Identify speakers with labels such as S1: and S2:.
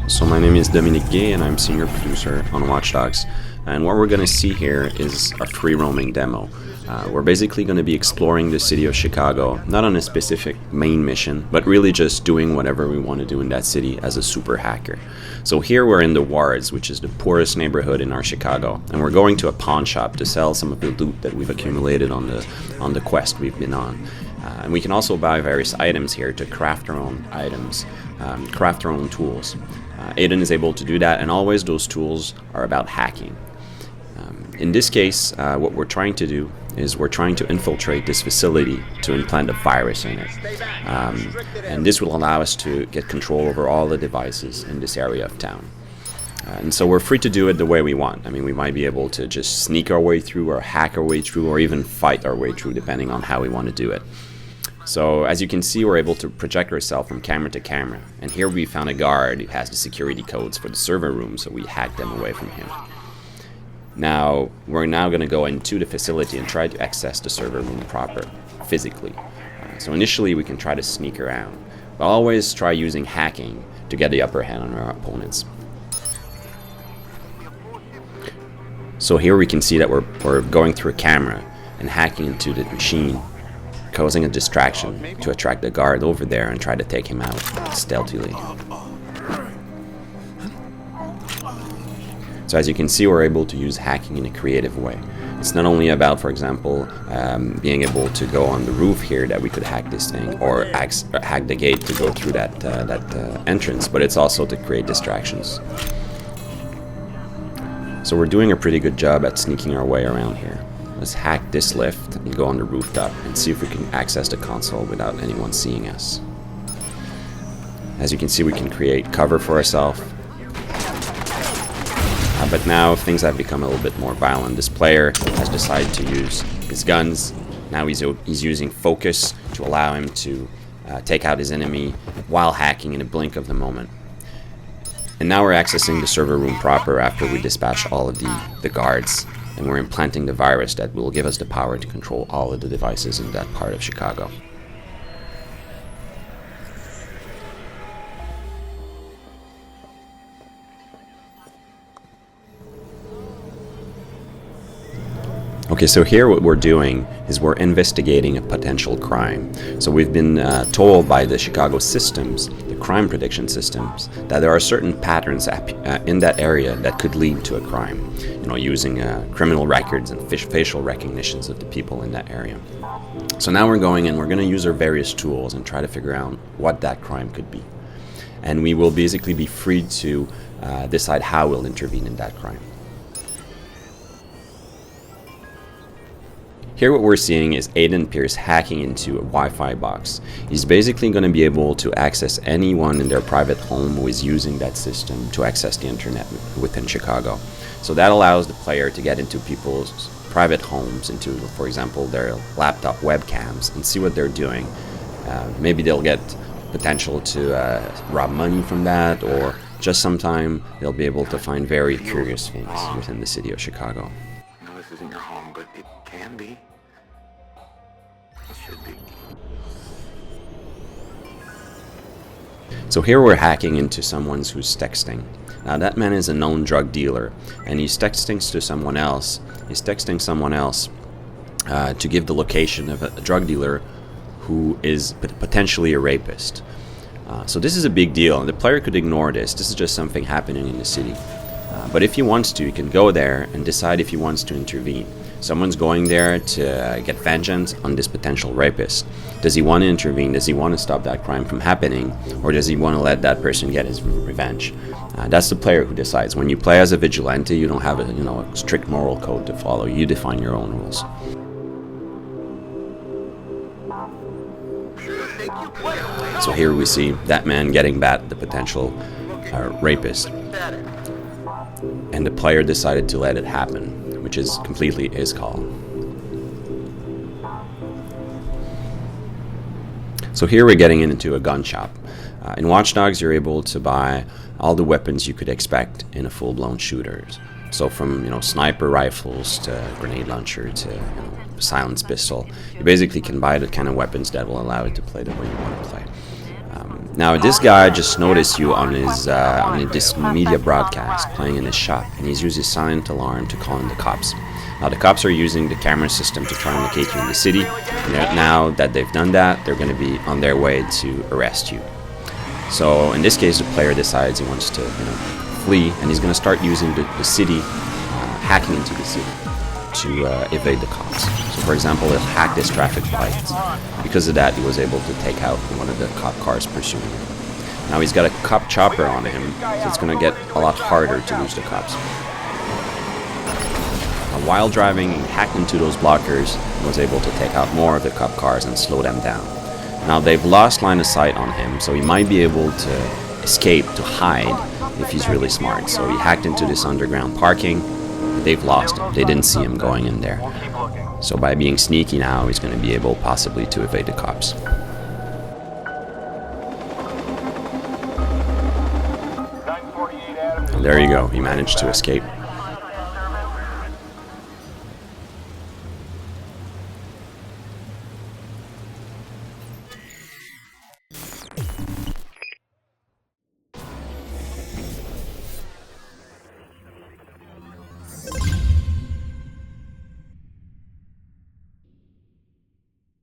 S1: So my name is Dominic Guay and I'm senior producer on Watch Dogs. And what we're going to see here is a free roaming demo. We're basically going to be exploring the city of Chicago, not on a specific main mission, but really just doing whatever we want to do in that city as a super hacker. So here we're in the Wards, which is the poorest neighborhood in our Chicago, and we're going to a pawn shop to sell some of the loot that we've accumulated on the quest we've been on. And we can also buy various items here to craft our own items, craft our own tools. Aiden is able to do that, and always those tools are about hacking. In this case, what we're trying to do is we're trying to infiltrate this facility to implant a virus in it. And this will allow us to get control over all the devices in this area of town. And so we're free to do it the way we want. I mean, we might be able to just sneak our way through or hack our way through or even fight our way through, depending on how we want to do it. So as you can see, we're able to project ourselves from camera to camera. And here we found a guard who has the security codes for the server room, so we hacked them away from him. Now, we're now going to go into the facility and try to access the server room proper, physically. So initially we can try to sneak around, but always try using hacking to get the upper hand on our opponents. So here we can see that we're going through a camera and hacking into the machine, causing a distraction to attract the guard over there and try to take him out stealthily. So as you can see, we're able to use hacking in a creative way. It's not only about, for example, being able to go on the roof here that we could hack this thing, or hack the gate to go through that entrance, but it's also to create distractions. So we're doing a pretty good job at sneaking our way around here. Let's hack this lift and go on the rooftop and see if we can access the console without anyone seeing us. As you can see, we can create cover for ourselves. But now things have become a little bit more violent. This player has decided to use his guns. Now he's using focus to allow him to take out his enemy while hacking in a blink of the moment. And now we're accessing the server room proper after we dispatch all of the guards. And we're implanting the virus that will give us the power to control all of the devices in that part of Chicago. Okay, so here what we're doing is we're investigating a potential crime. So we've been told by the Chicago systems, the crime prediction systems, that there are certain patterns in that area that could lead to a crime. You know, using criminal records and facial recognitions of the people in that area. So now we're going and we're going to use our various tools and try to figure out what that crime could be. And we will basically be free to decide how we'll intervene in that crime. Here what we're seeing is Aiden Pierce hacking into a Wi-Fi box. He's basically going to be able to access anyone in their private home who is using that system to access the internet within Chicago. So that allows the player to get into people's private homes, into, for example, their laptop webcams, and see what they're doing. Maybe they'll get potential to rob money from that, or just sometime they'll be able to find very curious things within the city of Chicago.
S2: I know this isn't your home, but it can be. It should be.
S1: So here we're hacking into someone who's texting. Now that man is a known drug dealer, and he's texting to someone else. He's texting someone else to give the location of a drug dealer who is potentially a rapist. So this is a big deal, and the player could ignore this. This is just something happening in the city. But if he wants to, he can go there and decide if he wants to intervene. Someone's going there to get vengeance on this potential rapist. Does he want to intervene? Does he want to stop that crime from happening? Or does he want to let that person get his revenge? That's the player who decides. When you play as a vigilante, you don't have a strict moral code to follow. You define your own rules. So here we see that man getting back at the potential rapist. And the player decided to let it happen, which is completely his call. So here we're getting into a gun shop. In Watch Dogs, you're able to buy all the weapons you could expect in a full-blown shooter. So from sniper rifles to grenade launcher to silenced pistol, you basically can buy the kind of weapons that will allow you to play the way you want to play. Now this guy just noticed you on this media broadcast playing in his shop, and he's used his silent alarm to call in the cops. Now the cops are using the camera system to try and locate you in the city, and now that they've done that, they're going to be on their way to arrest you. So in this case, the player decides he wants to flee, and he's going to start using the city, hacking into the city to evade the cops. So for example, he'll hack this traffic light. Because of that, he was able to take out one of the cop cars pursuing him. Now he's got a cop chopper on him, so it's going to get a lot harder to lose the cops. Now, while driving, he hacked into those blockers and was able to take out more of the cop cars and slow them down. Now they've lost line of sight on him, so he might be able to escape, to hide, if he's really smart. So he hacked into this underground parking. They've lost him. They didn't see him going in there. So by being sneaky now, he's going to be able possibly to evade the cops. And there you go. He managed to escape.